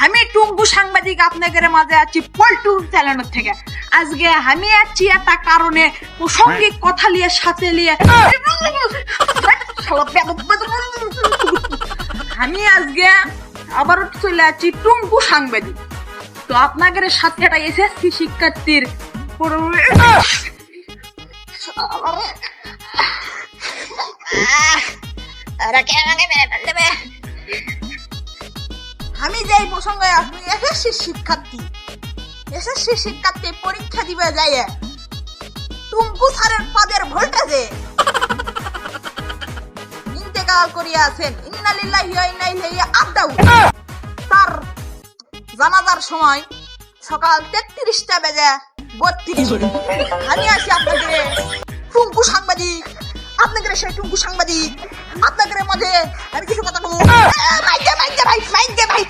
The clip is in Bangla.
আমি টুঙ্গু সাংবাদিক আপনাদের মাঝে আছি পল্টু চ্যানেল থেকে। আজকে আমি আছি একটা কারণে প্রসঙ্গিক কথা নিয়ে সাথে নিয়ে আমি আজকে আবারও চলে আছি টুঙ্গু সাংবাদিক। তো আপনাদের সাথে একটা এসএসসি শিক্ষার্থীর আমি যাই প্রসঙ্গে আপনি এসএসসি শিক্ষার্থী পরীক্ষা দিবে যায় টুঙ্কু স্যারের পদের ভোল্টেজে ইন্তেকাল করিয়াছেন। ইন্না লিল্লাহি ওয়া ইন্না ইলাইহি রাজিউন। তার জানাজার সময় সকাল 33টা বেজে 32 মিনিট। আমি আছি আপনাদের টুঙ্কু সাংবাদিক, আপনাদের সেই টুঙ্কু সাংবাদিক। আপনাদের মাঝে আমি কিছু কথা বলবো। ভাই